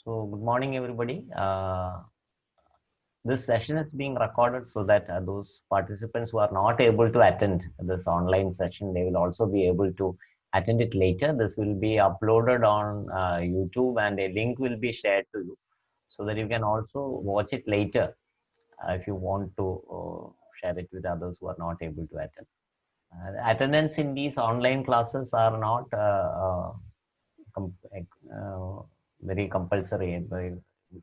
So, good morning, everybody. This session is being recorded so that those participants who are not able to attend this online session, they will also be able to attend it later. This will be uploaded on YouTube and a link will be shared to you so that you can also watch it later if you want to share it with others who are not able to attend. Attendance in these online classes are not very compulsory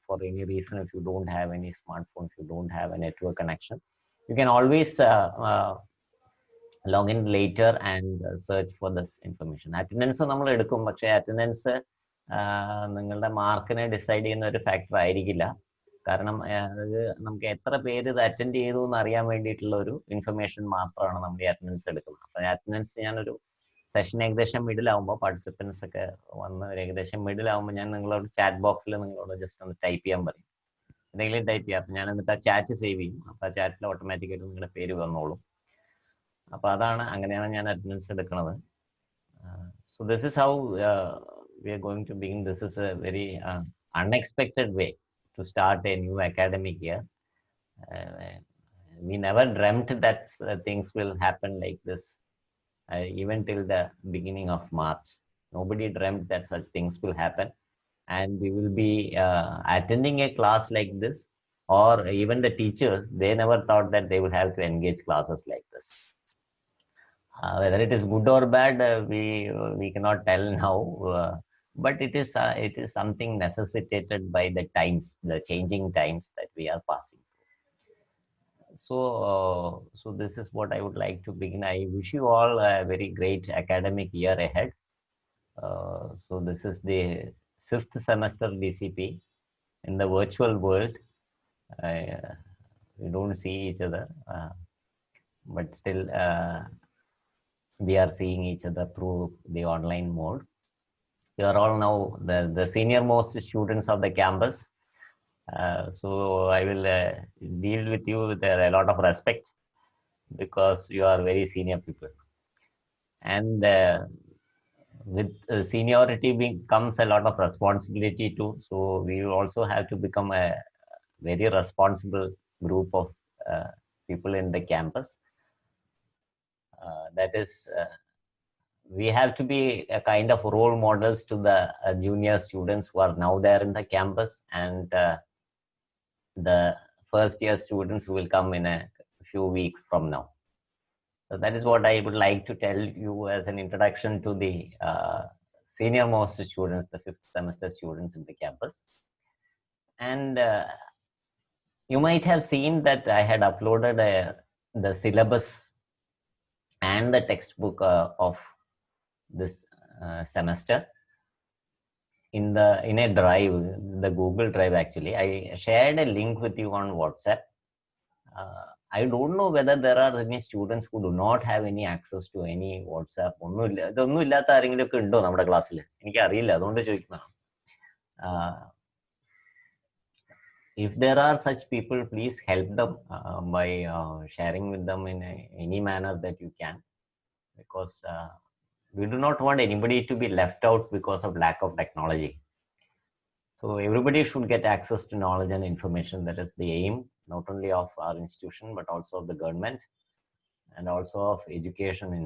for any reason. If you don't have any smartphone, if you don't have a network connection, you can always log in later and search for this information. Attendance നമ്മൾ എടുക്കും, പക്ഷേ attendance നിങ്ങളുടെ മാർക്കിനെ decide ചെയ്യുന്ന ഒരു factor ആയിരിക്കില്ല. കാരണം അത് നമുക്ക് എത്ര പേര് ഇത് അറ്റൻഡ് ചെയ്തു എന്ന് അറിയാൻ വേണ്ടിയിട്ടുള്ള ഒരു ഇൻഫർമേഷൻ മാത്രമാണ് നമ്മൾ ഈ അറ്റൻഡൻസ് എടുക്കുന്നത്. അപ്പം അറ്റൻഡൻസ് ഞാനൊരു സെഷൻ ഏകദേശം മിഡിൽ ആകുമ്പോൾ പാർട്ടിസിപ്പൻസ് ഒക്കെ വന്ന് ഏകദേശം മിഡിൽ ആകുമ്പോൾ ഞാൻ നിങ്ങളോട് ചാറ്റ് ബോക്സിൽ നിങ്ങളോട് ജസ്റ്റ് ഒന്ന് ടൈപ്പ് ചെയ്യാൻ പറയും. എന്തെങ്കിലും ടൈപ്പ് ചെയ്യാം. അപ്പം ഞാൻ എന്നിട്ട് ആ ചാറ്റ് സേവ് ചെയ്യും. അപ്പം ആ ചാറ്റിൽ ഓട്ടോമാറ്റിക്കായിട്ട് നിങ്ങളുടെ പേര് വന്നോളും. അപ്പോൾ അങ്ങനെയാണ് ഞാൻ അറ്റൻഡൻസ് എടുക്കുന്നത്. So this is how we are going to begin. This is a very unexpected way to start a new academic year. We never dreamt that things will happen like this. Even till the beginning of March, nobody dreamt that such things will happen, and we will be attending a class like this, or even the teachers, they never thought that they will have to engage classes like this. Whether it is good or bad, we cannot tell now, but it is something necessitated by the times, the changing times that we are passing. So this is what I would like to begin. I wish you all a very great academic year ahead. So this is the 5th semester DCP in the virtual world. We don't see each other, but still we are seeing each other through the online mode. You are all now the senior most students of the campus. So I will deal with you with a lot of respect because you are very senior people. And with seniority comes a lot of responsibility too. So we will also have to become a very responsible group of people in the campus. That is, we have to be a kind of role models to the junior students who are now there in the campus, and the first year students who will come in a few weeks from now. So that is what I would like to tell you as an introduction to the senior most students, the 5th semester students in the campus. And you might have seen that I had uploaded the syllabus and the textbook of this semester in a drive, the Google Drive. Actually, I shared a link with you on WhatsApp. I don't know whether there are any students who do not have any access to any WhatsApp. ഇതൊന്നും ഇല്ലാത്ത ആരെങ്കിലും ഒക്കെ ഉണ്ടോ നമ്മുടെ ക്ലാസ്സിൽ? എനിക്ക് അറിയില്ല, അതുകൊണ്ട് ചോദിക്കുന്നതാണ്. If there are such people, please help them by sharing with them in any manner that you can, because we do not want anybody to be left out because of lack of technology. So everybody should get access to knowledge and information. That is the aim, not only of our institution, but also of the government, and also of education in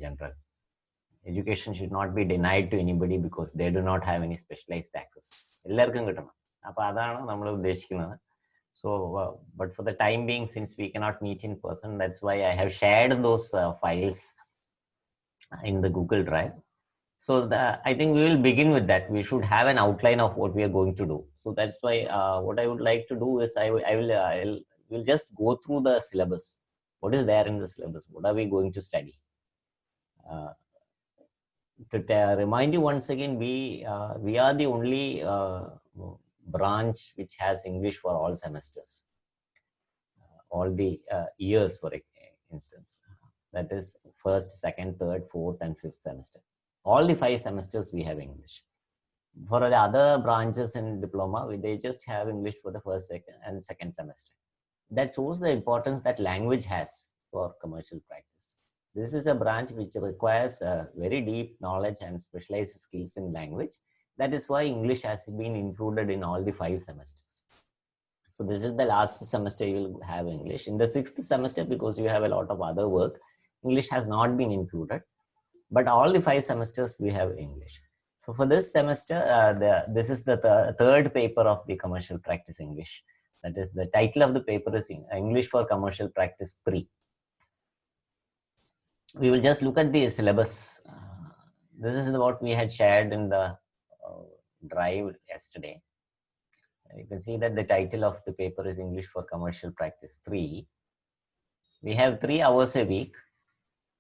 general. Education should not be denied to anybody because they do not have any specialized access. എല്ലാവർക്കും കിട്ടണം. അപ്പോൾ അതാണ് നമ്മൾ ഉദ്ദേശിക്കുന്നത്. So, but for the time being, since we cannot meet in person, that's why I have shared those files in the Google Drive. So I think we will begin with that. We should have an outline of what we are going to do. So that's why what I would like to do is we'll just go through the syllabus. What is there in the syllabus? What are we going to study? To remind you once again, we are the only branch which has English for all semesters, all the years, for instance. That is 1st, 2nd, 3rd, 4th, and 5th semester. All the 5 semesters we have English. For the other branches in diploma, they just have English for the 1st, 2nd, and 2nd semester. That shows the importance that language has for commercial practice. This is a branch which requires very deep knowledge and specialized skills in language. That is why English has been included in all the 5 semesters. So this is the last semester you will have English. In the 6th semester, because you have a lot of other work, English has not been included. But all the 5 semesters we have English. So for this semester, this is the third paper of the commercial practice English. That is, the title of the paper is English for Commercial Practice 3. We will just look at the syllabus. This is what we had shared in the drive yesterday. You can see that the title of the paper is English for Commercial Practice 3. We have 3 hours a week.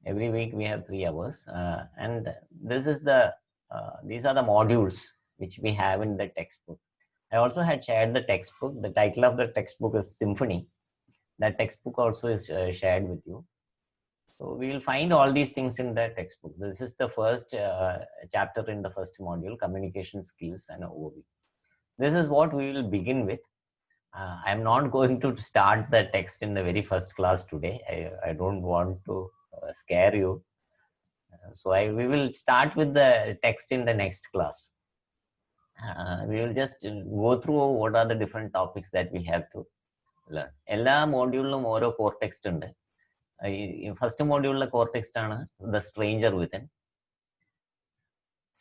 Every week we have 3 hours. And this is these are the modules which we have in the textbook. I also had shared the textbook. The title of the textbook is Symphony. That textbook also is shared with you. So we will find all these things in the textbook. This is the first chapter in the first module, Communication Skills and Overview. This is what we will begin with. I am not going to start the text in the very first class today. I don't want to scare you. So we will start with the text in the next class. We will just go through what are the different topics that we have to learn. Ella module ore core text undu. First module core text aanu The Stranger Within.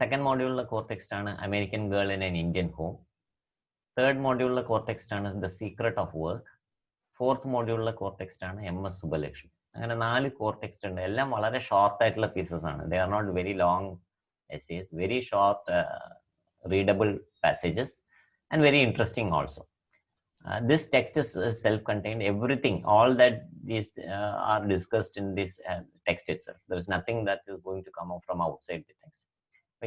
Second module core text aanu American Girl in an Indian Home. Third module core text aanu The Secret of Work. Fourth module core text aanu MS Subbalakshmi. അങ്ങനെ 4 core text ഉണ്ട്. എല്ലാം വളരെ short ആയിട്ടുള്ള pieces ആണ്. They are not very long essays, very short readable passages and very interesting also. This text is self-contained. Everything, all that these are discussed in this text itself. There is nothing that is going to come out from outside the text.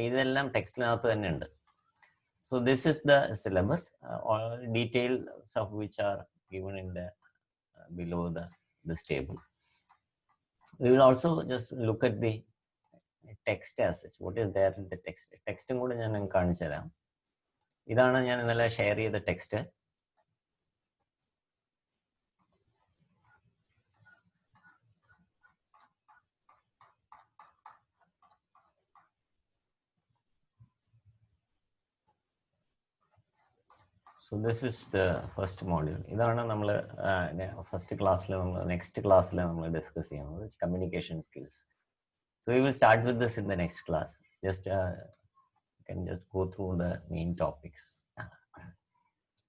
ഇതെല്ലാം ടെക്സ്റ്റിനകത്ത് തന്നെ ഉണ്ട്. So this is the syllabus. All details of which are given in the below this table. We will also just look at the text as such. What is there in the text? Textum കൂടെ ഞാൻ നിങ്ങൾക്ക് കാണിച്ചു തരാം. ഇതാണ് ഞാൻ ഇന്നലെ share ചെയ്ത text. So this is the first module. ഇതാണ് നമ്മൾ ഫസ്റ്റ് ക്ലാസ്സിൽ നെക്സ്റ്റ് ക്ലാസ്സിൽ നമ്മൾ ഡിസ്കസ് ചെയ്യുന്നത്, communication skills. So we will start with this in the next class. Just you can just go through the main topics.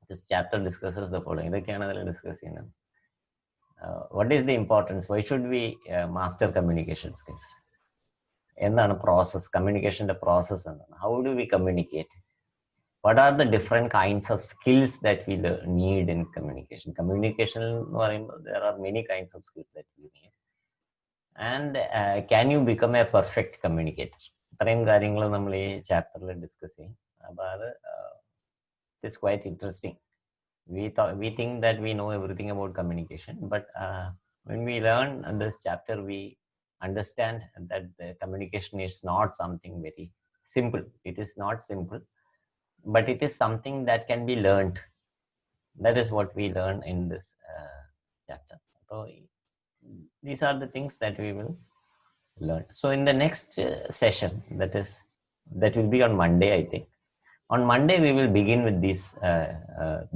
This chapter discusses the following. ഇതൊക്കെയാണ് അതിൽ discuss ചെയ്യുന്നത്. What is the importance? Why should we master communication skills? എന്താണ് process, കമ്മ്യൂണിക്കേഷൻ്റെ process എന്താണ്? How do we communicate? What are the different kinds of skills that we need in communication? Communication, there are many kinds of skills that we need. And can you become a perfect communicator? ഇത്രയും കാര്യങ്ങൾ നമ്മൾ ഈ ചാപ്റ്ററിൽ discuss ചെയ്യും. അപ്പോൾ അത് it is quite interesting. We think that we know everything about communication, but when we learn this chapter, we understand that the communication is not something very simple. It is not simple, but it is something that can be learned. That is what we learn in this chapter. So these are the things that we will learn. So in the next session, that will be on Monday, I think. On Monday, we will begin with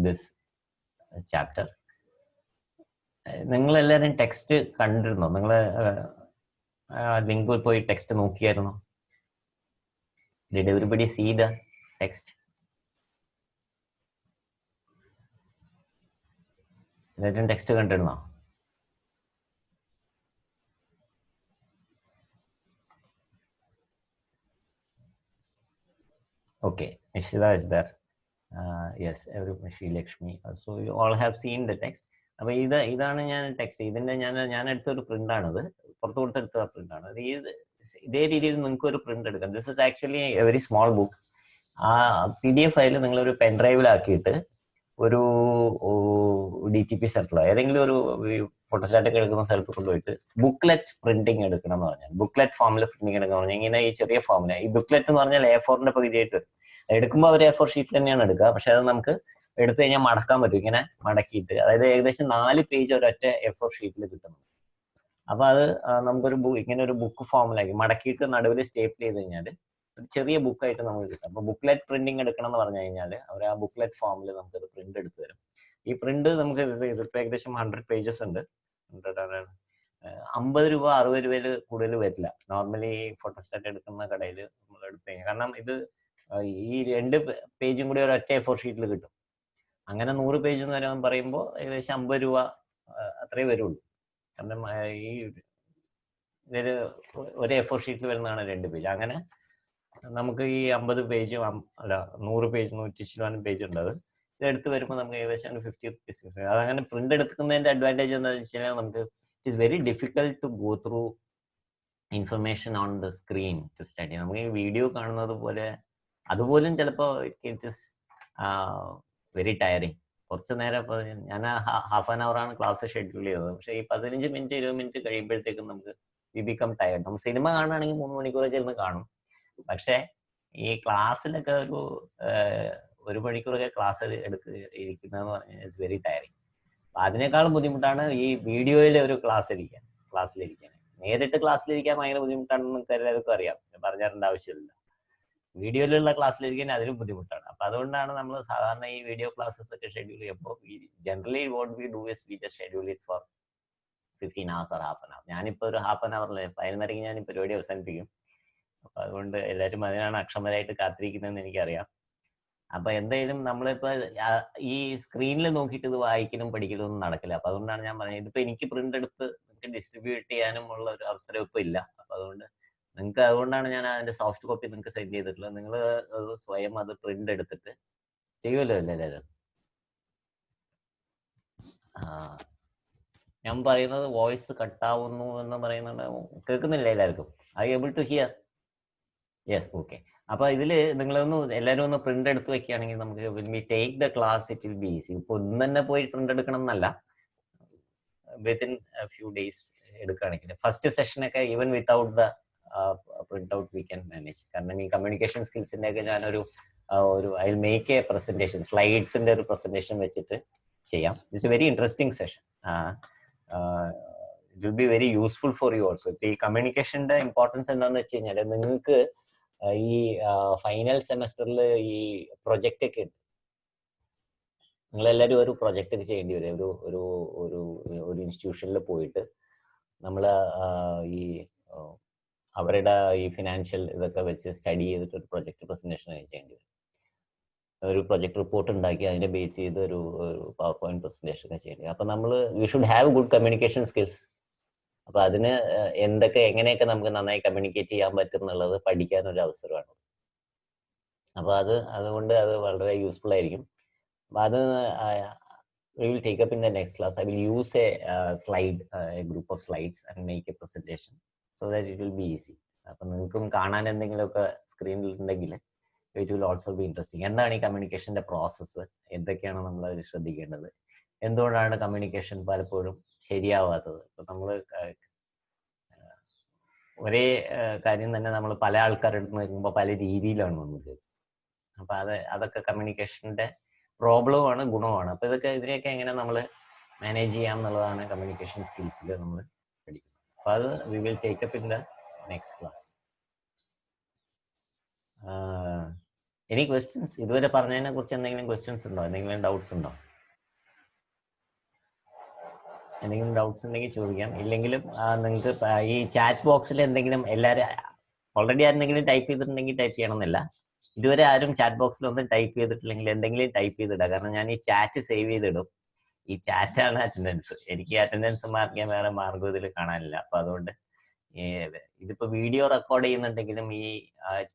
this chapter. നിങ്ങൾ എല്ലാവരും text കണ്ടിരുന്നോ? നിങ്ങൾ ലിങ്കിൽ പോയി text നോക്കിയായിരുന്നോ? Did everybody see the text? എല്ലാവരും text കണ്ടിരുന്നോ? Okay, Nishida is there. Yes, everybody, Sri Lakshmi. So you all have seen the text. അപ്പോൾ ഇതാണ് ഞാൻ ടെക്സ്റ്റ്. ഇതിൻ്റെ ഞാൻ എടുത്തൊരു പ്രിൻ്റാണത്, പുറത്തു കൊടുത്തെടുത്ത പ്രിൻ്റാണ്. ഇതേ രീതിയിൽ നിങ്ങൾക്ക് ഒരു പ്രിൻ്റ് എടുക്കാം. This is actually A very small book. ആ PDF ഫയൽ നിങ്ങളൊരു പെൻഡ്രൈവിലാക്കിയിട്ട് ഒരു DTP സെർട്ടിലോ ഏതെങ്കിലും ഒരു ഫോട്ടോസ്റ്റാറ്റൊക്കെ എടുക്കുന്ന സ്ഥലത്ത് കൊണ്ടുപോയിട്ട് ബുക്ക്ലെറ്റ് പ്രിന്റിങ് എടുക്കണം എന്ന് പറഞ്ഞാൽ, ബുക്ക്ലെറ്റ് ഫോമിൽ പ്രിന്റിങ് എടുക്കണം പറഞ്ഞാൽ ഇങ്ങനെ ഈ ചെറിയ ഫോമിൽ, ഈ ബുക്ക്ലെറ്റ് എന്ന് പറഞ്ഞാൽ A4 പകുതിയായിട്ട് വരും. എടുക്കുമ്പോൾ അവർ A4 ഷീറ്റിൽ തന്നെയാണ് എടുക്കുക. പക്ഷെ അത് നമുക്ക് എടുത്തു കഴിഞ്ഞാൽ മടക്കാൻ പറ്റും, ഇങ്ങനെ മടക്കിയിട്ട്. അതായത് ഏകദേശം 4 പേജ് ഒരൊറ്റ A4 ഷീറ്റിൽ കിട്ടുന്നു. അപ്പൊ അത് നമുക്കൊരു ഇങ്ങനെ ഒരു ബുക്ക് ഫോമിലാക്കി മടക്കിയിട്ട് നടുവിൽ സ്റ്റേപ്പിൾ ചെയ്ത് കഴിഞ്ഞാൽ ഒരു ചെറിയ ബുക്കായിട്ട് നമുക്ക് കിട്ടും. അപ്പോൾ ബുക്ക്ലെറ്റ് പ്രിന്റിങ് എടുക്കണം എന്ന് പറഞ്ഞു കഴിഞ്ഞാൽ അവർ ആ ബുക്ക്ലെറ്റ് ഫോമിൽ നമുക്കത് പ്രിന്റ് എടുത്ത് തരും. ഈ പ്രിന്റ് നമുക്ക് ഇതിപ്പോൾ ഏകദേശം 100 പേജസ് ഉണ്ട്. 50 രൂപ 60 രൂപയിൽ കൂടുതൽ വരില്ല നോർമലി ഫോട്ടോസ്റ്റാറ്റ് എടുക്കുന്ന കടയിൽ നമ്മൾ എടുത്ത് കഴിഞ്ഞാൽ. കാരണം ഇത് ഈ 2 പേജും കൂടി ഒരു ഒറ്റ A4 ഷീറ്റിൽ കിട്ടും. അങ്ങനെ 100 പേജ് എന്ന് വരാൻ പറയുമ്പോൾ ഏകദേശം 50 രൂപ അത്രേ വരുള്ളൂ. കാരണം ഈ ഇതൊരു ഒരു A4 ഷീറ്റിൽ വരുന്നതാണ് 2 പേജ്. അങ്ങനെ നമുക്ക് ഈ 50 പേജ് അല്ല 100 പേജ് 100 പേജ് ഉണ്ട്. അത് ഇതെടുത്ത് വരുമ്പോൾ നമുക്ക് ഏകദേശം 50 റുപ്പീസ്. അതങ്ങനെ പ്രിന്റ് എടുക്കുന്നതിന്റെ അഡ്വാൻറ്റേജ് എന്താണെന്ന് വെച്ച് കഴിഞ്ഞാൽ നമുക്ക് it is very difficult to go through information on the screen to study. നമുക്ക് ഈ വീഡിയോ കാണുന്നത് പോലെ അതുപോലും ചിലപ്പോൾ ഇറ്റ് ഈസ് വെരി ടയറിങ്. കുറച്ച് നേരം ഇപ്പോൾ ഞാൻ ഹാഫ് ആൻ അവർ ആണ് ക്ലാസ് ഷെഡ്യൂൾ ചെയ്തത്. പക്ഷേ ഈ 15 മിനിറ്റ് 20 മിനിറ്റ് കഴിയുമ്പോഴത്തേക്കും നമുക്ക് വി ബിക്കം ടയർഡ്. നമ്മൾ സിനിമ കാണുകയാണെങ്കിൽ 3 മണിക്കൂറൊക്കെ ഇരുന്ന് കാണും. പക്ഷേ ഈ ക്ലാസ്സിലൊക്കെ ഒരു മണിക്കൂറൊക്കെ ക്ലാസ് ഇരിക്കുന്നതെന്ന് പറഞ്ഞാൽ ഇറ്റ്സ് വെരി ടയറിങ്. അതിനേക്കാളും ബുദ്ധിമുട്ടാണ് ഈ വീഡിയോയിൽ ഒരു ക്ലാസ്സിലിരിക്കാൻ. നേരിട്ട് ക്ലാസ്സിലിരിക്കാൻ ഭയങ്കര ബുദ്ധിമുട്ടാണെന്ന് നിങ്ങൾക്ക് എല്ലാവർക്കും അറിയാം, പറഞ്ഞിരേണ്ട ആവശ്യമില്ല. വീഡിയോയിലുള്ള ക്ലാസ്സിലിരിക്കാൻ അതിലും ബുദ്ധിമുട്ടാണ്. അപ്പൊ അതുകൊണ്ടാണ് നമ്മൾ സാധാരണ ഈ വീഡിയോ ക്ലാസ്സസ് ഒക്കെ ഷെഡ്യൂൾ ചെയ്യുമ്പോൾ generally what we do is we just schedule it for 15 hours or half an hour. ഞാനിപ്പോൾ ഒരു ഹാഫ് ആൻ അവറിൽ 11:30 ഞാൻ ഈ പരിപാടി അവസാനിപ്പിക്കും. അപ്പൊ അതുകൊണ്ട് എല്ലാവരും അതിനാണ് അക്ഷമരായിട്ട് കാത്തിരിക്കുന്നതെന്ന് എനിക്കറിയാം. അപ്പൊ എന്തായാലും നമ്മളിപ്പോ ഈ സ്ക്രീനിൽ നോക്കിയിട്ട് ഇത് വായിക്കലും പഠിക്കലും ഒന്നും നടക്കില്ല. അപ്പൊ അതുകൊണ്ടാണ് ഞാൻ പറഞ്ഞത് ഇതിപ്പോ എനിക്ക് പ്രിന്റ് എടുത്ത് നിങ്ങൾക്ക് ഡിസ്ട്രിബ്യൂട്ട് ചെയ്യാനും ഉള്ള ഒരു അവസരം ഇപ്പൊ ഇല്ല. അപ്പൊ അതുകൊണ്ടാണ് ഞാൻ അതിന്റെ സോഫ്റ്റ് കോപ്പി നിങ്ങൾക്ക് സെൻഡ് ചെയ്തിട്ടുള്ളത്. നിങ്ങൾ സ്വയം അത് പ്രിന്റ് എടുത്തിട്ട് ചെയ്യുമല്ലോ അല്ലേ എല്ലാവരും? ഞാൻ പറയുന്നത് വോയിസ് കട്ടാവുന്നു എന്ന് പറയുന്നുണ്ട്. കേൾക്കുന്നില്ല എല്ലാവർക്കും? I able to hear? Yes, okay. അപ്പൊ ഇതില് നിങ്ങളൊന്ന് എല്ലാവരും ഒന്ന് പ്രിന്റ് എടുത്ത് വെക്കുകയാണെങ്കിൽ നമുക്ക് will we take the class it will be easy. ഇപ്പൊ ഒന്നും തന്നെ പോയി പ്രിന്റ് എടുക്കണം എന്നല്ല, വിത്തിൻ ഫ്യൂ ഡേയ്സ് എടുക്കുകയാണെങ്കിൽ ഫസ്റ്റ് സെഷനൊക്കെ even without the print out we can manage. കാരണം ഈ കമ്മ്യൂണിക്കേഷൻ സ്കിൽസിന്റെ ഒക്കെ ഞാനൊരു I will make a presentation, സ്ലൈഡ്സിന്റെ ഒരു പ്രസന്റേഷൻ വെച്ചിട്ട് ചെയ്യാം. It's a very interesting session. It will be very useful for you also. ഈ കമ്മ്യൂണിക്കേഷന്റെ ഇമ്പോർട്ടൻസ് എന്താണെന്ന് വെച്ച് കഴിഞ്ഞാൽ നിങ്ങൾക്ക് ഈ ഫൈനൽ സെമസ്റ്ററിൽ ഈ പ്രൊജക്റ്റ് ഒക്കെ ഉണ്ട്. നിങ്ങളെല്ലാവരും ഒരു പ്രൊജക്റ്റ് ഒക്കെ ചെയ്യേണ്ടി വരും. ഒരു ഇൻസ്റ്റിറ്റ്യൂഷനിൽ പോയിട്ട് നമ്മൾ ഈ അവരുടെ ഈ ഫിനാൻഷ്യൽ ഇതൊക്കെ വെച്ച് സ്റ്റഡി ചെയ്തിട്ട് ഒരു പ്രൊജക്ട് പ്രസന്റേഷൻ ചെയ്യേണ്ടി വരും. ഒരു പ്രൊജക്ട് റിപ്പോർട്ട് ഉണ്ടാക്കി അതിനെ ബേസ് ചെയ്ത് ഒരു പവർ പോയിന്റ് പ്രസന്റേഷൻ ഒക്കെ ചെയ്യേണ്ടി വരും. അപ്പൊ നമ്മൾ we should have good communication skills. അപ്പൊ അതിന് എങ്ങനെയൊക്കെ നമുക്ക് നന്നായി കമ്മ്യൂണിക്കേറ്റ് ചെയ്യാൻ പറ്റും എന്നുള്ളത് പഠിക്കാൻ ഒരു അവസരമാണ്. അപ്പൊ അതുകൊണ്ട് അത് വളരെ യൂസ്ഫുൾ ആയിരിക്കും. അപ്പൊ അത് we will take up in the next class. I will use a group of slides and make a presentation so that it will be easy. അപ്പൊ നിങ്ങൾക്കും കാണാൻ എന്തെങ്കിലുമൊക്കെ സ്ക്രീനിൽ ഉണ്ടെങ്കിൽ it will also be interesting. എന്താണ് ഈ കമ്മ്യൂണിക്കേഷന്റെ പ്രോസസ്സ്, എന്തൊക്കെയാണ് നമ്മൾ അതിൽ ശ്രദ്ധിക്കേണ്ടത്, എന്തുകൊണ്ടാണ് കമ്മ്യൂണിക്കേഷൻ പലപ്പോഴും ശരിയാവാത്തത്. ഇപ്പൊ നമ്മൾ ഒരേ കാര്യം തന്നെ നമ്മൾ പല ആൾക്കാരുടെ അടുത്ത് നിൽക്കുമ്പോൾ പല രീതിയിലാണ് നമുക്ക്. അപ്പൊ അതൊക്കെ കമ്മ്യൂണിക്കേഷന്റെ പ്രോബ്ലമാണ്, ഗുണമാണ്. അപ്പൊ ഇതിനെയൊക്കെ എങ്ങനെ നമ്മൾ മാനേജ് ചെയ്യാം എന്നുള്ളതാണ് കമ്മ്യൂണിക്കേഷൻ സ്കിൽസിൽ നമ്മൾ പഠിക്കുന്നത്. അപ്പൊ അത് we will take up in the next class. Any questions? ഇതുവരെ പറഞ്ഞതിനെ കുറിച്ച് എന്തെങ്കിലും ക്വസ്റ്റ്യൻസ് ഉണ്ടോ? എന്തെങ്കിലും ഡൗട്ട്സ് ഉണ്ടോ? എന്തെങ്കിലും ഡൗട്ട്സ് ഉണ്ടെങ്കിൽ ചോദിക്കാം. ഇല്ലെങ്കിലും നിങ്ങൾക്ക് ഈ ചാറ്റ് ബോക്സിൽ എന്തെങ്കിലും എല്ലാവരും ഓൾറെഡി എന്തെങ്കിലും ടൈപ്പ് ചെയ്തിട്ടുണ്ടെങ്കിൽ ടൈപ്പ് ചെയ്യണമെന്നില്ല. ഇതുവരെ ആരും ചാറ്റ് ബോക്സിൽ ഒന്നും ടൈപ്പ് ചെയ്തിട്ടില്ലെങ്കിൽ എന്തെങ്കിലും ടൈപ്പ് ചെയ്തിടുക. കാരണം ഞാൻ ഈ ചാറ്റ് സേവ് ചെയ്തിടും. ഈ ചാറ്റാണ് അറ്റൻഡൻസ്. എനിക്ക് അറ്റൻഡൻസ് മാർക്ക് ചെയ്യാൻ വേറെ മാർഗം ഇതിൽ കാണാനില്ല. അപ്പൊ അതുകൊണ്ട് ഇതിപ്പോ വീഡിയോ റെക്കോർഡ് ചെയ്യുന്നുണ്ടെങ്കിലും ഈ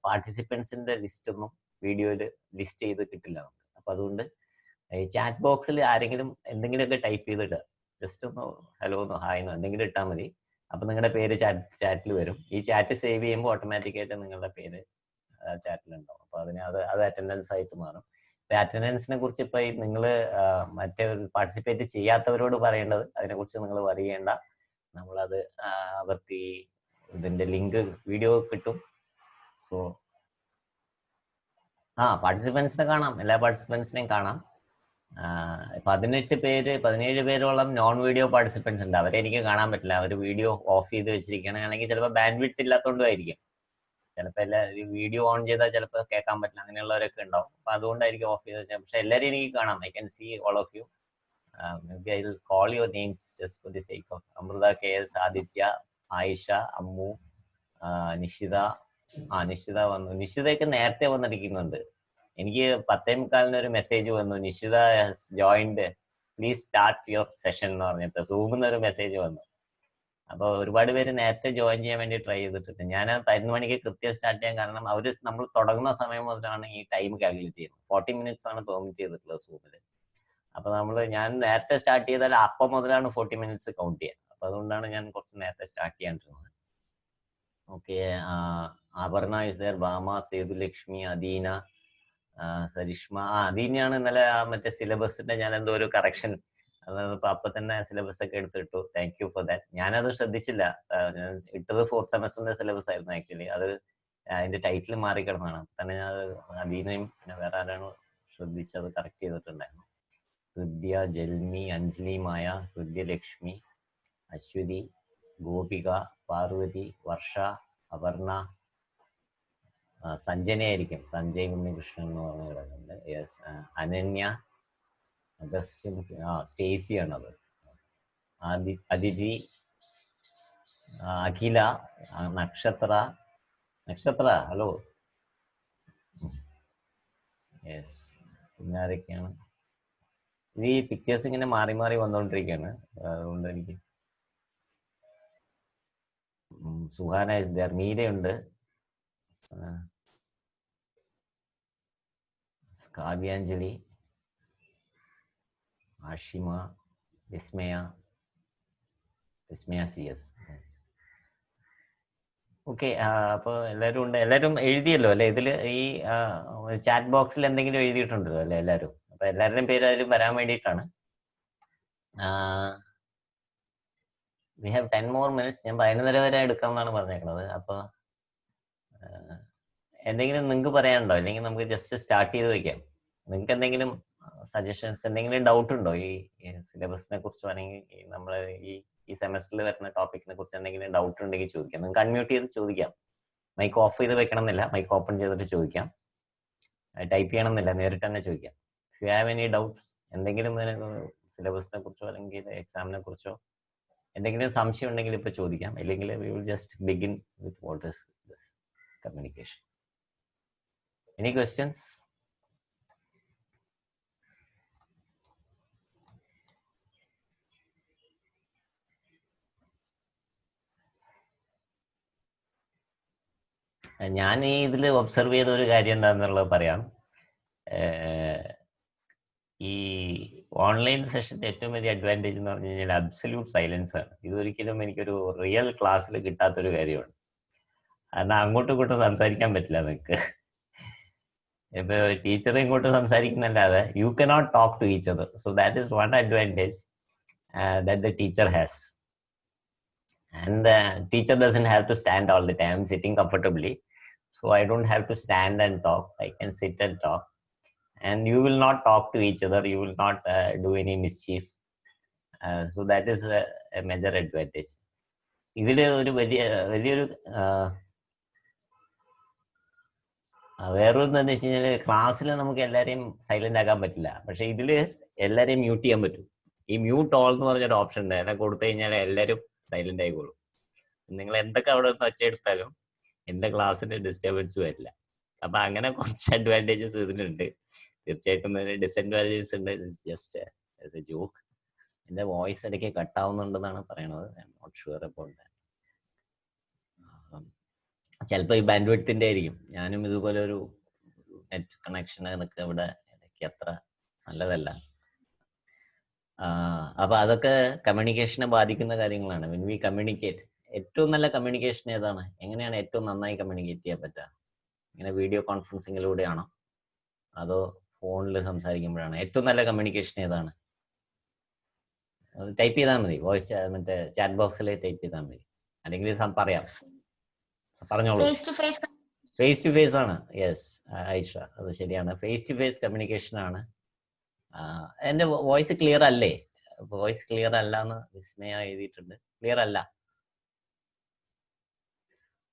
പാർട്ടിസിപ്പൻസിന്റെ ലിസ്റ്റ് ഒന്നും വീഡിയോയിൽ ലിസ്റ്റ് ചെയ്ത് കിട്ടില്ല നമുക്ക്. അപ്പൊ അതുകൊണ്ട് ഈ ചാറ്റ് ബോക്സിൽ ആരെങ്കിലും എന്തെങ്കിലുമൊക്കെ ടൈപ്പ് ചെയ്തിടുക. ജസ്റ്റ് ഒന്ന് ഹലോന്നോ ഹായ്ന്നോ എന്തെങ്കിലും ഇട്ടാൽ മതി. അപ്പൊ നിങ്ങളുടെ പേര് ചാറ്റിൽ വരും. ഈ ചാറ്റ് സേവ് ചെയ്യുമ്പോൾ ഓട്ടോമാറ്റിക്കായിട്ട് നിങ്ങളുടെ പേര് ചാറ്റിലുണ്ടാവും. അപ്പൊ അത് അറ്റൻഡൻസ് ആയിട്ട് മാറും. അറ്റൻഡൻസിനെ കുറിച്ച് ഇപ്പൊ നിങ്ങൾ മറ്റേ പാർട്ടിസിപ്പേറ്റ് ചെയ്യാത്തവരോട് പറയേണ്ടത് അതിനെക്കുറിച്ച് നിങ്ങൾ വറി ചെയ്യേണ്ട. നമ്മളത് അവർക്ക് ഈ ഇതിന്റെ ലിങ്ക് വീഡിയോ കിട്ടും. സോ പാർട്ടിസിപ്പൻസിനെ കാണാം, എല്ലാ പാർട്ടിസിപ്പൻസിനെയും കാണാം. 17 പേരോളം നോൺ വീഡിയോ പാർട്ടിസിപ്പൻസ് ഉണ്ട്. അവരെ എനിക്ക് കാണാൻ പറ്റില്ല. അവർ വീഡിയോ ഓഫ് ചെയ്ത് വെച്ചിരിക്കുകയാണ്. അല്ലെങ്കിൽ ചിലപ്പോൾ ബാൻഡ് വിഡ്ത്ത് ഇല്ലാത്തതുകൊണ്ടായിരിക്കും. ചിലപ്പോൾ വീഡിയോ ഓൺ ചെയ്താൽ ചിലപ്പോൾ കേൾക്കാൻ പറ്റില്ല, അങ്ങനെയുള്ളവരൊക്കെ ഉണ്ടാവും. അപ്പൊ അതുകൊണ്ടായിരിക്കും ഓഫ് ചെയ്ത്. പക്ഷെ എല്ലാവരും എനിക്ക് കാണാം. I can see all of you. Maybe I will call your names just for the sake of Amrita, KS, Aditya, Aisha, Ammu, Nishitha. Nishitha വന്നു. നിഷിതയൊക്കെ നേരത്തെ വന്നിരിക്കുന്നുണ്ട്. എനിക്ക് 10:45 ഒരു മെസ്സേജ് വന്നു, Nishitha has joined, please start your session എന്ന് പറഞ്ഞിട്ട് സൂമിൽ ഒരു മെസ്സേജ് വന്നു. അപ്പൊ ഒരുപാട് പേര് നേരത്തെ ജോയിൻ ചെയ്യാൻ വേണ്ടി ട്രൈ ചെയ്തിട്ടുണ്ട്. ഞാൻ 11 മണിക്ക് കൃത്യം സ്റ്റാർട്ട് ചെയ്യാൻ കാരണം നമ്മൾ തുടങ്ങുന്ന സമയം മുതലാണ് ഈ ടൈം കാൽക്കുലേറ്റ് ചെയ്യുന്നത്. 40 minutes ആണ് പെർമിറ്റ് ചെയ്തിട്ടുള്ളത് സൂമിൽ. അപ്പൊ ഞാൻ നേരത്തെ സ്റ്റാർട്ട് ചെയ്താൽ അപ്പം മുതലാണ് 40 minutes കൗണ്ട് ചെയ്യുക. അപ്പൊ അതുകൊണ്ടാണ് ഞാൻ കുറച്ച് നേരത്തെ സ്റ്റാർട്ട് ചെയ്യാണ്ടിരുന്നത്. Okay, Aparna is there, Bhama, Sethulakshmi, Adeena, Sarishma. അദീനയാണ് ഇന്നലെ മറ്റേ സിലബസിന്റെ ഞാൻ എന്തോ ഒരു കറക്ഷൻ, അപ്പൊ തന്നെ സിലബസ് ഒക്കെ എടുത്തിട്ടു. Thank you for that. ഞാനത് ശ്രദ്ധിച്ചില്ല. ഞാൻ ഇട്ടത് 4th സെമസ്റ്ററിന്റെ സിലബസ് ആയിരുന്നു ആക്ച്വലി. അത് അതിന്റെ ടൈറ്റിൽ മാറി കിടന്നതാണ്. തന്നെ ഞാൻ അദീനയും പിന്നെ വേറെ ആരാണ് ശ്രദ്ധിച്ചത് കറക്റ്റ് ചെയ്തിട്ടുണ്ടായിരുന്നു. ഹൃദ്യ, ജൽമി, അഞ്ജലി, മായ, ഹൃദ്യലക്ഷ്മി, അശ്വതി, ഗോപിക, പാർവതി, വർഷ, അപർണ, സഞ്ജനയായിരിക്കും, സഞ്ജയ് ഉണ്ണികൃഷ്ണൻ എന്ന് പറഞ്ഞ കിടക്കുന്നുണ്ട്. യെസ്, അനന്യ, അഗസ്റ്റിൻ, സ്റ്റേസി ആണത്, അതിഥി, അഖില, നക്ഷത്ര. ഹലോ. യെസ്, പിന്നെ ആരൊക്കെയാണ്? ഇത് ഈ പിക്ചേഴ്സ് ഇങ്ങനെ മാറി മാറി വന്നുകൊണ്ടിരിക്കുകയാണ്, അതുകൊണ്ട് എനിക്ക്. സുഹാന ഇസ് ദർ, മീരയുണ്ട്, കാവ്യാഞ്ജലി, ആഷിമ, വിസ്മയ CS. ഓക്കെ, അപ്പോൾ എല്ലാവരും ഉണ്ട്. എല്ലാവരും എഴുതിയല്ലോ അല്ലെ? ഇതില് ഈ ചാറ്റ് ബോക്സിൽ എന്തെങ്കിലും എഴുതിയിട്ടുണ്ടല്ലോ അല്ലെ എല്ലാവരും? അപ്പൊ എല്ലാവരുടെയും പേര് അതിൽ വരാൻ വേണ്ടിയിട്ടാണ്. We have 10 more minutes. ഞാൻ 11:30 വരെ എടുക്കാമെന്നാണ് പറഞ്ഞേക്കുന്നത്. അപ്പൊ എന്തെങ്കിലും നിങ്ങൾക്ക് പറയാനുണ്ടോ? അല്ലെങ്കിൽ നമുക്ക് ജസ്റ്റ് സ്റ്റാർട്ട് ചെയ്ത് വെക്കാം. നിങ്ങൾക്ക് എന്തെങ്കിലും സജഷൻസ്, എന്തെങ്കിലും ഡൗട്ട് ഉണ്ടോ ഈ സിലബസിനെ കുറിച്ചോ, അല്ലെങ്കിൽ നമ്മൾ ഈ സെമസ്റ്ററിൽ വരുന്ന ടോപ്പിക്കിനെ കുറിച്ച് എന്തെങ്കിലും ഡൗട്ട് ഉണ്ടെങ്കിൽ ചോദിക്കാം. നിങ്ങൾക്ക് അൺമ്യൂട്ട് ചെയ്ത് ചോദിക്കാം. മൈക്ക് ഓഫ് ചെയ്ത് വെക്കണം എന്നില്ല, മൈക്ക് ഓപ്പൺ ചെയ്തിട്ട് ചോദിക്കാം. ടൈപ്പ് ചെയ്യണം എന്നില്ല, നേരിട്ട് തന്നെ ചോദിക്കാം. If you have any doubts, എന്തെങ്കിലും സിലബസിനെ കുറിച്ചോ അല്ലെങ്കിൽ എക്സാമിനെ കുറിച്ചോ എന്തെങ്കിലും സംശയം ഉണ്ടെങ്കിൽ ഇപ്പൊ ചോദിക്കാം. അല്ലെങ്കിൽ we will just begin with what is this communication. Any questions? ഞാൻ ഈ ഇതിൽ ഒബ്സർവ് ചെയ്ത ഒരു കാര്യം എന്താണെന്നുള്ളത് പറയാം. ഈ ഓൺലൈൻ സെഷന്റെ ഏറ്റവും വലിയ അഡ്വാൻറ്റേജ് എന്ന് പറഞ്ഞു കഴിഞ്ഞാൽ അബ്സല്യൂട്ട് സൈലൻസ് ആണ്. ഇതൊരിക്കലും എനിക്കൊരു റിയൽ ക്ലാസ്സിൽ കിട്ടാത്തൊരു കാര്യമാണ്. കാരണം അങ്ങോട്ടും ഇങ്ങോട്ടും സംസാരിക്കാൻ പറ്റില്ല നിങ്ങൾക്ക്. ഇപ്പൊ ടീച്ചർ ഇങ്ങോട്ട് സംസാരിക്കുന്നല്ലാതെ you cannot talk to each other. So that is one advantage that the teacher has. And the teacher doesn't have to stand all the time. I'm sitting comfortably, so I don't have to stand and talk. I can sit and talk, and you will not talk to each other. You will not do any mischief. So that is a major advantage. ഇതില് ഒരു വലിയൊരു വേറൊന്നും എന്താ വെച്ച് കഴിഞ്ഞാല്, ക്ലാസ്സിൽ നമുക്ക് എല്ലാരെയും സൈലന്റ് ആക്കാൻ പറ്റില്ല. പക്ഷെ ഇതില് എല്ലാരെയും മ്യൂട്ട് ചെയ്യാൻ പറ്റും. ഈ മ്യൂട്ട് ഓൾ എന്ന് പറഞ്ഞൊരു ഓപ്ഷൻ ഉണ്ട്. അതിനെ കൊടുത്തു കഴിഞ്ഞാൽ എല്ലാവരും സൈലന്റ് ആയിക്കോളും. നിങ്ങൾ എന്തൊക്കെ അവിടെ നിന്ന് ഒച്ചയെടുത്താലും എന്റെ ക്ലാസ്സിന്റെ ഡിസ്റ്റർബൻസ് വരില്ല. അപ്പൊ അങ്ങനെ കുറച്ച് അഡ്വാൻറ്റേജസ് ഇതിനുണ്ട്. തീർച്ചയായിട്ടും ഡിസഡ്വാൻറ്റേജസ് ഉണ്ട്. Just as a joke. എന്റെ വോയിസ് ഇടയ്ക്ക് കട്ടാവുന്നുണ്ടെന്നാണ് പറയണത്. I am not sure about that. ചിലപ്പോൾ ഈ ബാൻഡ് വിഡ്ത്തിന്റെ ആയിരിക്കും. ഞാനും ഇതുപോലെ ഒരു നെറ്റ് കണക്ഷൻ എന്നൊക്കെ ഇവിടെ ഇടയ്ക്ക് അത്ര നല്ലതല്ല. അപ്പൊ അതൊക്കെ കമ്മ്യൂണിക്കേഷനെ ബാധിക്കുന്ന കാര്യങ്ങളാണ്. വെൻ വി കമ്മ്യൂണിക്കേറ്റ്, ഏറ്റവും നല്ല കമ്മ്യൂണിക്കേഷൻ ഏതാണ്? എങ്ങനെയാണ് ഏറ്റവും നന്നായി കമ്മ്യൂണിക്കേറ്റ് ചെയ്യാൻ പറ്റുക? ഇങ്ങനെ വീഡിയോ കോൺഫറൻസിങ്ങിലൂടെയാണോ അതോ ഫോണിൽ സംസാരിക്കുമ്പോഴാണ്? ഏറ്റവും നല്ല കമ്മ്യൂണിക്കേഷൻ ഏതാണ്? ടൈപ്പ് ചെയ്താൽ മതി, വോയിസ് മറ്റേ ചാറ്റ് ബോക്സിൽ ടൈപ്പ് ചെയ്താൽ മതി. അല്ലെങ്കിൽ പറയാം, പറഞ്ഞോളൂ. ഫേസ് ടു ഫേസ് ആണ്. യെസ് ഐഷ, അത് ശരിയാണ്. ഫേസ് ടു ഫേസ് കമ്മ്യൂണിക്കേഷൻ ആണ്. എന്റെ വോയിസ് ക്ലിയർ അല്ലേ? വോയിസ് ക്ലിയർ അല്ല എന്ന് വിസ്മയ എഴുതിയിട്ടുണ്ട്. ക്ലിയർ അല്ല?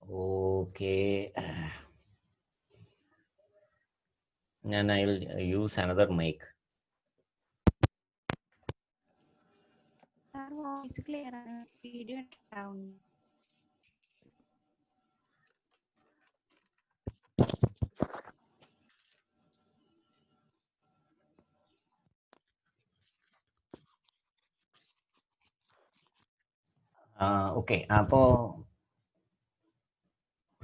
Okay. And I'll use another mic. Sir, voice clear ആണ്. Video ഉണ്ടാവുന്നു. Okay. Apo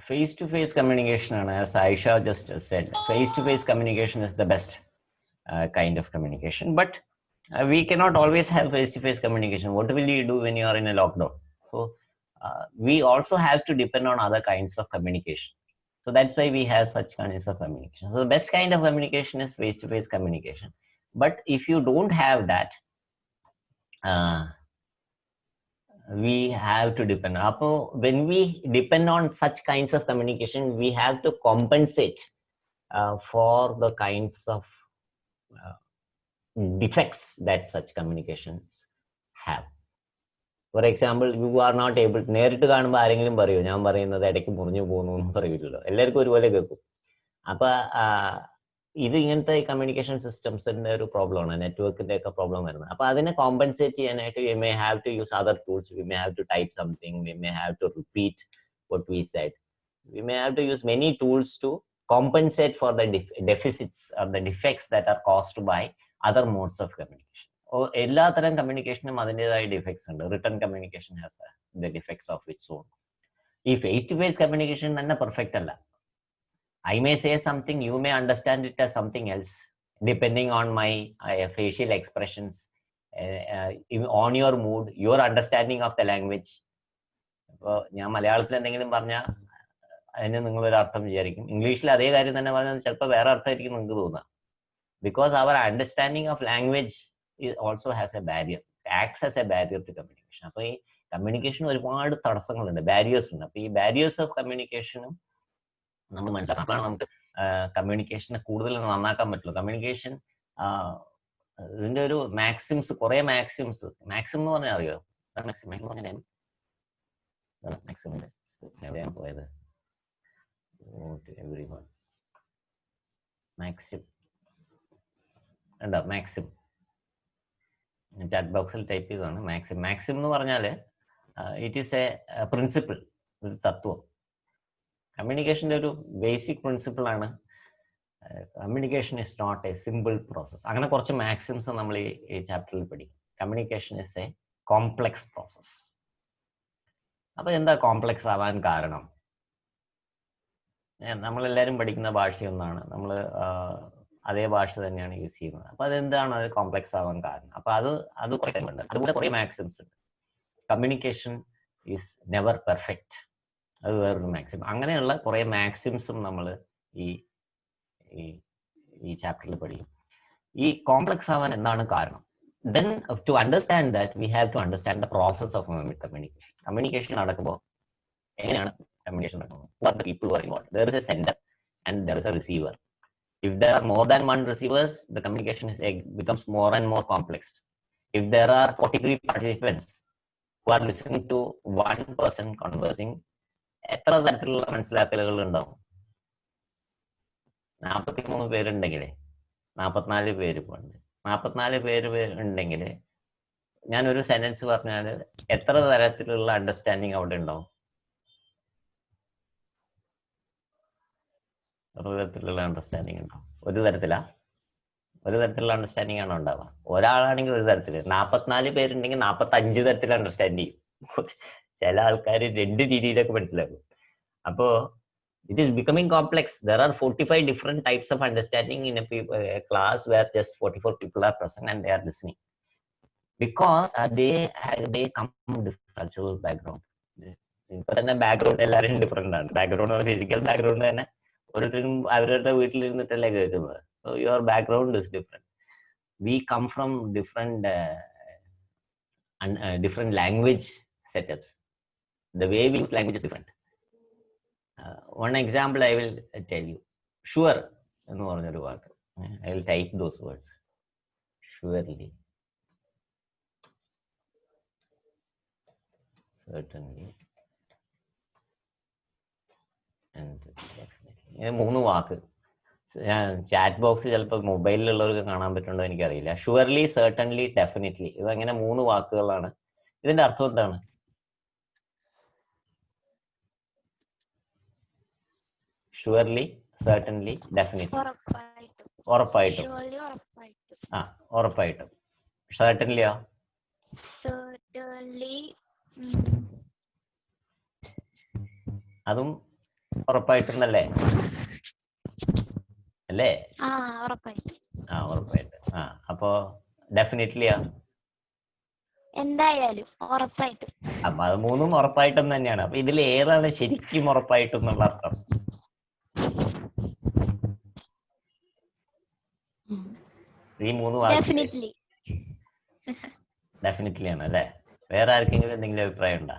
face-to-face communication, as Aisha just said, face-to-face communication is the best kind of communication. But we cannot always have face-to-face communication. What will you do when you are in a lockdown? So we also have to depend on other kinds of communication. So that's why we have such kinds of communication. So the best kind of communication is face-to-face communication. But if you don't have that, we have to depend. When we depend on such kinds of communication, we have to compensate for the kinds of defects that such communications have. For example, you are not able നേരിട്ട് കാണുമ്പോൾ ആരെങ്കിലും പറയൂ ഞാൻ പറയുന്നത് ഇടയ്ക്ക് മുറിഞ്ഞു പോകുന്നു എന്ന് പറയില്ലല്ലോ, എല്ലാവർക്കും ഒരുപോലെ കേൾക്കും. അപ്പൊ ഇത് ഇങ്ങനത്തെ കമ്മ്യൂണിക്കേഷൻ സിസ്റ്റംസിന്റെ ഒരു പ്രോബ്ലമാണ്, നെറ്റ്വർക്കിന്റെ ഒക്കെ പ്രോബ്ലം വരുന്നത്. അപ്പൊ അതിനെ കോമ്പൻസേറ്റ് ചെയ്യാനായിട്ട് we may have to use other tools, we may have to type something, we may have to repeat what we said, we may have to use many tools to compensate for the deficits or the defects that are caused by other modes of communication. എല്ലാ തരം കമ്മ്യൂണിക്കേഷനും അതിൻ്റെതായ defects ഉണ്ട്. Written communication has the defects of its on. ഈ face to face communication തന്നെ perfect അല്ല. I may say something, you may understand it as something else, depending on my facial expressions, on your mood, your understanding of the language. ഇപ്പോൾ ഞാൻ മലയാളത്തിൽ എന്തെങ്കിലും പറഞ്ഞാൽ അതിന് നിങ്ങളൊരു അർത്ഥം വിചാരിക്കും, ഇംഗ്ലീഷിൽ അതേ കാര്യം തന്നെ പറഞ്ഞാൽ ചിലപ്പോൾ വേറെ അർത്ഥമായിരിക്കും നിങ്ങൾക്ക് തോന്നുക. Because our understanding of language also has a barrier, acts as a barrier to communication. അപ്പോൾ ഈ കമ്മ്യൂണിക്കേഷൻ ഒരുപാട് തടസ്സങ്ങളുണ്ട്, ബാരിയേഴ്സ് ഉണ്ട്. അപ്പോൾ ഈ ബാരിയേഴ്സ് ഓഫ് കമ്മ്യൂണിക്കേഷനും നമ്മൾ മനസ്സിലാക്കണം. അപ്പോഴാണ് നമുക്ക് കമ്മ്യൂണിക്കേഷനെ കൂടുതൽ നന്നാക്കാൻ പറ്റുള്ളൂ. കമ്മ്യൂണിക്കേഷൻ ഇതിന്റെ ഒരു മാക്സിംസ്, കുറെ മാക്സിംസ്, മാക്സിം എന്ന് പറഞ്ഞാൽ അറിയോ? മാക്സിം എന്ന് പറഞ്ഞാൽ മാക്സിമിന്റെ എവിടെയാണ് പോയത്? എവറി വൺ മാക്സിം ഉണ്ടോ? മാക്സിം ചാറ്റ് ബോക്സിൽ ടൈപ്പ് ചെയ്തതാണ്. മാക്സിം. മാക്സിം എന്ന് പറഞ്ഞാൽ ഇറ്റ് ഈസ് എ പ്രിൻസിപ്പിൾ, ഒരു തത്വം. കമ്മ്യൂണിക്കേഷൻ്റെ ഒരു ബേസിക് പ്രിൻസിപ്പിൾ ആണ് communication is not a simple process. അങ്ങനെ കുറച്ച് മാക്സിംസ് നമ്മൾ ഈ ചാപ്റ്ററിൽ പഠിക്കും. Communication is a complex process. അപ്പൊ എന്താ കോംപ്ലക്സ് ആവാൻ കാരണം? നമ്മളെല്ലാവരും പഠിക്കുന്ന ഭാഷയൊന്നാണ്, നമ്മൾ അതേ ഭാഷ തന്നെയാണ് യൂസ് ചെയ്യുന്നത്. അപ്പൊ അതെന്താണ് അത് കോംപ്ലക്സ് ആവാൻ കാരണം? അപ്പൊ അത് കുറേ ഉണ്ട്. അതുപോലെ കുറേ മാക്സിംസ് ഉണ്ട്. കമ്മ്യൂണിക്കേഷൻ ഈസ് നെവർ പെർഫെക്റ്റ്, അത് വേറൊരു മാക്സിം. അങ്ങനെയുള്ള കുറെ മാക്സിംസും നമ്മൾ ഈ ചാപ്റ്ററിൽ പഠിക്കും. ഈ കോംപ്ലക്സ് ആവാൻ എന്താണ് കാരണം? Then to understand that, we have to understand the process of communication. Communication നടക്കുമ്പോൾ എങ്ങനെയാണ് കമ്മ്യൂണിക്കേഷൻ നടക്കുന്നത്? Who are the people who are involved? There is a sender and there is a receiver. If there are more than one receivers, the communication becomes more and more complex. If there are 43 participants who are listening to one person conversing, എത്ര തരത്തിലുള്ള മനസ്സിലാക്കലുകൾ ഉണ്ടാവും? 43 പേരുണ്ടെങ്കിലേ 44 പേര് ഇപ്പോൾ ഉണ്ട്. 44 പേര് ഉണ്ടെങ്കിൽ ഞാനൊരു sentence പറഞ്ഞാൽ എത്ര തരത്തിലുള്ള അണ്ടർസ്റ്റാൻഡിങ് അവിടെ ഉണ്ടാവും? ഒരു തരത്തിലുള്ള അണ്ടർസ്റ്റാൻഡിങ് ഉണ്ടാവും. ഒരു തരത്തിലുള്ള അണ്ടർസ്റ്റാൻഡിങ് ആണോ ഉണ്ടാവുക? ഒരാളാണെങ്കിൽ ഒരു തരത്തില്, 44 പേരുണ്ടെങ്കിൽ 45 തരത്തിൽ അണ്ടർസ്റ്റാൻഡ് ചെയ്യും. ചില ആൾക്കാർ 2 രീതിയിലൊക്കെ മനസ്സിലാക്കും. അപ്പോ it is becoming complex. There are 45 different types of understanding in a class where just 44 people are present and they are listening, because they come from different cultural background. ഇപ്പൊ തന്നെ ബാക്ക്ഗ്രൗണ്ട് എല്ലാവരും different ആണ്. Background, physical background തന്നെ ഓരോരുത്തരും അവരുടെ വീട്ടിലിരുന്നിട്ടല്ലേ കേൾക്കുന്നത്. So your background is different. We come from different language setups. The way we use language is different. One example I will tell you. Sure എന്ന് പറഞ്ഞൊരു വാക്ക്. I will type those words. Surely, certainly, ഇങ്ങനെ 3 വാക്ക് ഞാൻ chat box ചിലപ്പോൾ മൊബൈലിലുള്ളവർക്ക് കാണാൻ പറ്റുന്നുണ്ടോ എനിക്കറിയില്ല. Surely, certainly, definitely, ഇതങ്ങനെ 3 വാക്കുകളാണ്. ഇതിന്റെ അർത്ഥം എന്താണ്? Surely, certainly, definitely. ഉറപ്പായിട്ടും. ആ, ഉറപ്പായിട്ടും. സർട്ടൺലിയോ? അതും ഉറപ്പായിട്ടും അല്ലേ? അല്ലേ? ആ, ഉറപ്പായിട്ടും. ആ, അപ്പോ ഡെഫിനറ്റ്ലിയോ? എന്തായാലും ഉറപ്പായിട്ടും. അപ്പൊ അത് 3ഉം ഉറപ്പായിട്ടും തന്നെയാണ്. അപ്പൊ ഇതിൽ ഏതാണ് ശരിക്കും ഉറപ്പായിട്ടും എന്നുള്ള അർത്ഥം? ഈ 3 വാക്ക് ഡെഫിനറ്റ്ലി ആണ് അല്ലേ? വേറെ ആർക്കെങ്കിലും എന്തെങ്കിലും അഭിപ്രായം ഉണ്ടോ?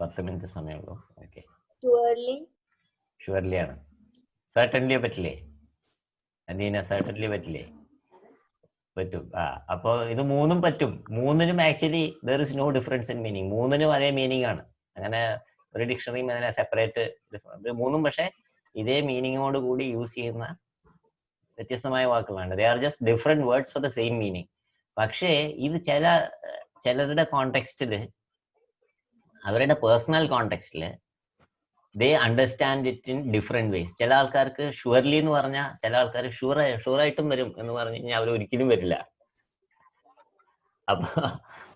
10 മിനിറ്റ് സമയമുള്ളൂ. ഓക്കെ, ഷുവർലി ആണ്. സർട്ടൺലി പറ്റില്ലേ? അദീന, സർട്ടൺലി പറ്റില്ലേ? പറ്റും. ആ, അപ്പൊ ഇത് 3ഉം പറ്റും. 3നും actually there is no difference in meaning. 3നും അതേ മീനിങ് ആണ്. അങ്ങനെ ഒരു ഡിക്ഷണറിയും അതിനെ സെപ്പറേറ്റ് 3ഉം പക്ഷെ ഇതേ മീനിങ്ങോട് കൂടി യൂസ് ചെയ്യുന്ന വ്യത്യസ്തമായ വാക്കുകളാണ്. They are just different words for the same meaning. പക്ഷേ ഇത് ചിലരുടെ കോണ്ടെക്സ്റ്റില്, അവരുടെ പേഴ്സണൽ കോണ്ടെക്സ്റ്റില് they understand it in different ways. ചില ആൾക്കാർക്ക് ഷുവർലി എന്ന് പറഞ്ഞാൽ ചില ആൾക്കാർ ഷുവറായിട്ടും വരും എന്ന് പറഞ്ഞു കഴിഞ്ഞാൽ അവർ ഒരിക്കലും വരില്ല.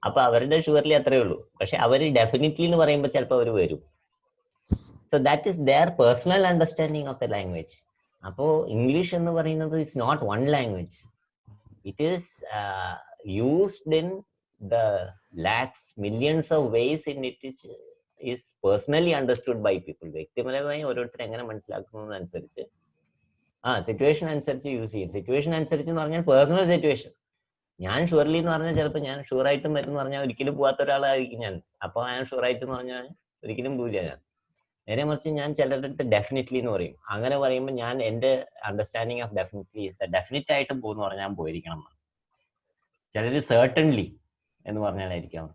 അപ്പൊ അവരുടെ ഷുവർലി അത്രേ ഉള്ളൂ. പക്ഷെ അവര് ഡെഫിനറ്റ്ലി എന്ന് പറയുമ്പോൾ ചിലപ്പോൾ അവർ വരും. So that is their personal understanding of the language. അപ്പോ ഇംഗ്ലീഷ് എന്ന് പറയുന്നത് it's not one language. It is used in the lakhs, millions of ways in it is personally understood by people. വ്യക്തിപരമായി ഓരോരുത്തർ എങ്ങനെ മനസ്സിലാക്കുന്നതനുസരിച്ച്, സിറ്റുവേഷൻ അനുസരിച്ച് യൂസ് ചെയ്യും. സിറ്റുവേഷൻ അനുസരിച്ച് എന്ന് പറഞ്ഞാൽ പേഴ്സണൽ സിറ്റുവേഷൻ. ഞാൻ ഷുവർലി എന്ന് പറഞ്ഞാൽ ചിലപ്പോൾ ഞാൻ ഷുവറായിട്ടും വരും എന്ന് പറഞ്ഞാൽ ഒരിക്കലും പോകാത്ത ഒരാളായിരിക്കും ഞാൻ. അപ്പൊ ഞാൻ ഷുവറായിട്ട് എന്ന് പറഞ്ഞാൽ ഒരിക്കലും പോവില്ല ഞാൻ. നേരെ മറിച്ച് ഞാൻ ചിലരുടെ അടുത്ത് ഡെഫിനറ്റ്ലി എന്ന് പറയും. അങ്ങനെ പറയുമ്പോൾ ഞാൻ എന്റെ അണ്ടർസ്റ്റാൻഡിങ് ഓഫ് ഡെഫിനറ്റ്ലി ഡെഫിനറ്റ് ആയിട്ടും പോകുന്ന പറഞ്ഞാൽ ഞാൻ പോയിരിക്കണം. ചിലര് സർട്ടൺലി എന്ന് പറഞ്ഞാലായിരിക്കാം.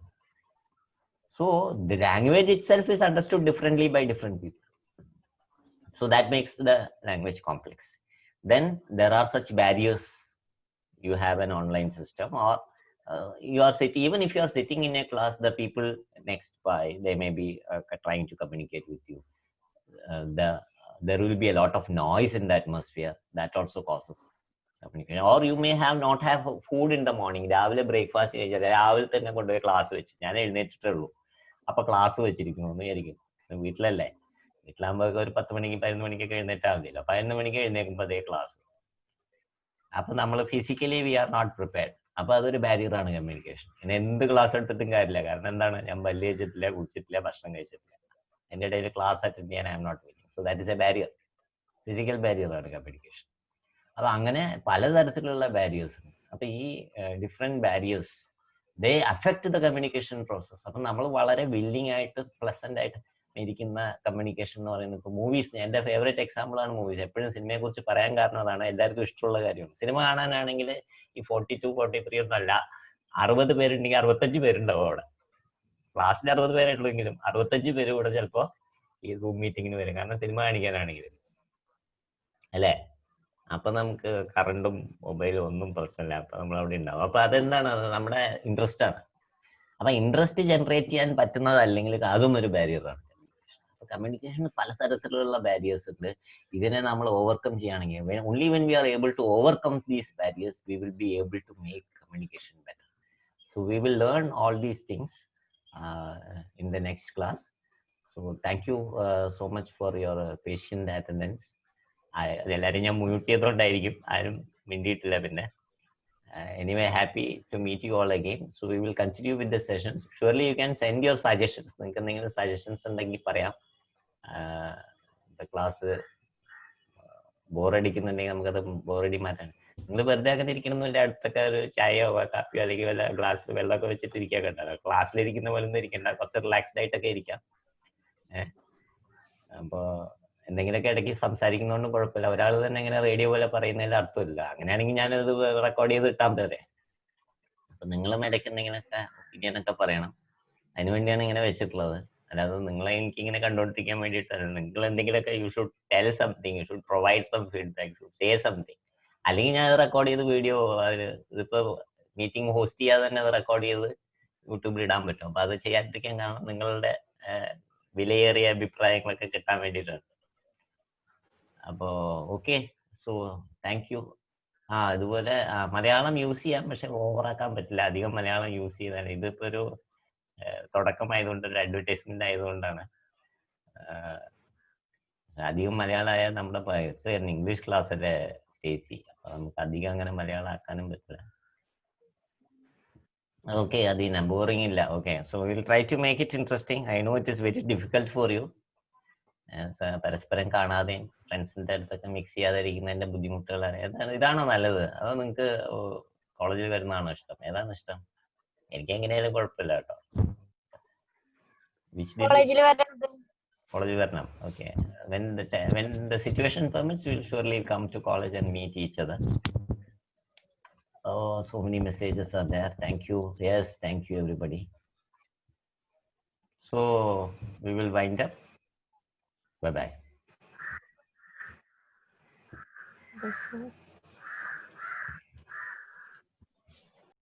So the language itself is understood differently by different people. So that makes the language complex. Then there are such barriers. You have an online system, or you are sitting, even if you are sitting in a class, the people next by, they may be trying to communicate with you. There will be a lot of noise in the atmosphere. That also causes communication. Or you may not have food in the morning. രാവിലെ breakfast കഴിച്ചാൽ രാവിലെ തന്നെ കൊണ്ടുപോയി class വെച്ച്, ഞാൻ എഴുന്നേറ്റിട്ടേ ഉള്ളൂ, അപ്പൊ class വെച്ചിരിക്കുന്നു എന്ന് വിചാരിക്കും. വീട്ടിലല്ലേ, വീട്ടിലാകുമ്പോൾ ഒരു 10 മണിക്ക് 11 മണിക്കൊക്കെ എഴുന്നേറ്റാൽ മതിയല്ലോ. 11 മണിക്ക് എഴുന്നേൽക്കുമ്പോൾ അതേ ക്ലാസ്. അപ്പൊ നമ്മൾ physically we are not prepared. അപ്പൊ അതൊരു ബാരിയറാണ് കമ്മ്യൂണിക്കേഷൻ. പിന്നെ എന്ത് ക്ലാസ് എടുത്തിട്ടും കാര്യമില്ല. കാരണം എന്താണ്, ഞാൻ പല്ല് കഴിച്ചിട്ടില്ല, കുടിച്ചിട്ടില്ല, ഭക്ഷണം കഴിച്ചിട്ടില്ല, എൻ്റെ ഇടയിൽ ക്ലാസ് അറ്റൻഡ് ചെയ്യാൻ I am not willing. So that is a barrier. Physical ബാരിയറാണ് കമ്മ്യൂണിക്കേഷൻ. അപ്പൊ അങ്ങനെ പലതരത്തിലുള്ള ബാരിയേഴ്സ് ഉണ്ട്. അപ്പൊ ഈ different barriers they affect the communication process. അപ്പൊ നമ്മൾ വളരെ വില്ലിങ് ആയിട്ട് പ്ലസന്റ് ആയിട്ട് ഇരിക്കുന്ന കമ്മ്യൂണിക്കേഷൻ എന്ന് പറയുന്നത്, ഇപ്പൊ മൂവീസ്, എന്റെ ഫേവറേറ്റ് എക്സാമ്പിൾ ആണ് മൂവീസ്. എപ്പോഴും സിനിമയെ കുറിച്ച് പറയാൻ കാരണം അതാണ്, എല്ലാവർക്കും ഇഷ്ടമുള്ള കാര്യമാണ്. സിനിമ കാണാനാണെങ്കിൽ ഈ 42, 43 ഒന്നും അല്ല, 60 പേരുണ്ടെങ്കിൽ 65 പേരുണ്ടാവും അവിടെ. ക്ലാസ്സിൽ 60 പേരുള്ളെങ്കിലും 65 പേര് കൂടെ ചിലപ്പോ ഈ സൂം മീറ്റിങ്ങിന് വരും. കാരണം സിനിമ കാണിക്കാനാണെങ്കിൽ, അല്ലേ? അപ്പൊ നമുക്ക് കറണ്ടും മൊബൈലും ഒന്നും പ്രശ്നമില്ല. അപ്പൊ നമ്മൾ അവിടെ ഉണ്ടാവും. അപ്പൊ അതെന്താണ്, നമ്മുടെ ഇൻട്രസ്റ്റ് ആണ്. അപ്പൊ ഇൻട്രസ്റ്റ് ജനറേറ്റ് ചെയ്യാൻ പറ്റുന്നത് അല്ലെങ്കിൽ അതും ഒരു ബാരിയറാണ്. കമ്മ്യൂണിക്കേഷന് പലതരത്തിലുള്ള ബാരിയേഴ്സ് ഉണ്ട്. ഇതിനെ നമ്മൾ ഓവർകം ചെയ്യുകയാണെങ്കിൽ, only when we are able to overcome these barriers, we will be able to make communication better. So we will learn all these things in the next class. So thank you so much for your patient attendance. എല്ലാവരും ഞാൻ mute ചെയ്തോണ്ടായിരിക്കും, ആരും മിണ്ടിയിട്ടില്ല. പിന്നെ anyway, happy to meet you all again. So we will continue with the sessions. Surely you can send your suggestions. നിങ്ങൾക്ക് എന്തെങ്കിലും suggestions ഉണ്ടെങ്കിൽ പറയാം. Class ബോറടിക്കുന്നുണ്ടെങ്കിൽ നമുക്കത് ബോറടി മാറ്റാൻ, നിങ്ങൾ വെറുതെ അങ്ങനെ ഇരിക്കണമെന്നില്ല. അടുത്തൊക്കെ ഒരു ചായയോ കാപ്പിയോ അല്ലെങ്കിൽ വല്ല ഗ്ലാസ്സിൽ വെള്ളമൊക്കെ വെച്ചിട്ട് ഇരിക്കാൻ കണ്ടല്ലോ. ക്ലാസ്സിലിരിക്കുന്ന പോലെ ഒന്നും ഇരിക്കണ്ട, കുറച്ച് റിലാക്സ്ഡ് ആയിട്ടൊക്കെ ഇരിക്കാം. അപ്പോ എന്തെങ്കിലുമൊക്കെ ഇടയ്ക്ക് സംസാരിക്കുന്നതുകൊണ്ടും കുഴപ്പമില്ല. ഒരാൾ തന്നെ ഇങ്ങനെ റേഡിയോ പോലെ പറയുന്നതിൽ അർത്ഥമില്ല. അങ്ങനെയാണെങ്കിൽ ഞാനത് റെക്കോർഡ് ചെയ്ത് ഇട്ടാൻ പോരെ. അപ്പൊ നിങ്ങളും ഇടയ്ക്ക് എന്തെങ്കിലുമൊക്കെ ഒപ്പീനിയനൊക്കെ പറയണം. അതിനുവേണ്ടിയാണ് ഇങ്ങനെ വെച്ചിട്ടുള്ളത്. അല്ലാതെ നിങ്ങളെ എനിക്കിങ്ങനെ കണ്ടുകൊണ്ടിരിക്കാൻ വേണ്ടിയിട്ടല്ല. നിങ്ങൾ എന്തെങ്കിലുമൊക്കെ you should tell something, you should provide some feedback, should say something. അല്ലെങ്കിൽ ഞാൻ റെക്കോർഡ് ചെയ്ത് വീഡിയോ, ഇതിപ്പോ മീറ്റിംഗ് ഹോസ്റ്റ് ചെയ്യാതെ തന്നെ അത് റെക്കോർഡ് ചെയ്ത് യൂട്യൂബിൽ ഇടാൻ പറ്റും. അപ്പൊ അത് ചെയ്യാതിരിക്കാൻ കാരണം നിങ്ങളുടെ വിലയേറിയ അഭിപ്രായങ്ങളൊക്കെ കിട്ടാൻ വേണ്ടിയിട്ടാണ്. അപ്പോ ഓക്കെ, സോ താങ്ക് യു. അതുപോലെ മലയാളം യൂസ് ചെയ്യാം, പക്ഷെ ഓവറാക്കാൻ പറ്റില്ല. അധികം മലയാളം യൂസ് ചെയ്താൽ ഇതിപ്പോ ഒരു തുടക്കമായതുകൊണ്ട്, ഒരു അഡ്വർടൈസ്മെന്റ് ആയതുകൊണ്ടാണ്. അധികം മലയാളം ആയാൽ നമ്മുടെ ഇംഗ്ലീഷ് ക്ലാസ് അല്ലേ സ്റ്റേസി, അപ്പൊ നമുക്ക് അധികം അങ്ങനെ മലയാളം ആക്കാനും പറ്റില്ല. ഓക്കെ അദീന, ബോറിംഗ് ഇല്ല. Okay, so will try to make it interesting. I know it is very difficult for you. പരസ്പരം കാണാതെയും ഫ്രണ്ട്സിന്റെ അടുത്തൊക്കെ മിക്സ് ചെയ്യാതെ ഇരിക്കുന്നതിന്റെ ബുദ്ധിമുട്ടുകൾ ഇതാണോ നല്ലത്, അതോ നിങ്ങൾക്ക് കോളേജിൽ വരുന്നതാണോ ഇഷ്ടം? ഏതാണ് ഇഷ്ടം? എനിക്ക് എങ്ങനെയായാലും കുഴപ്പമില്ല കേട്ടോ. കോളേജിൽ വരണം. Okay, when the situation permits, we will surely come to college and meet each other. Oh, so many messages are there. Thank you. Yes, thank you everybody. So we will wind up. Bye bye.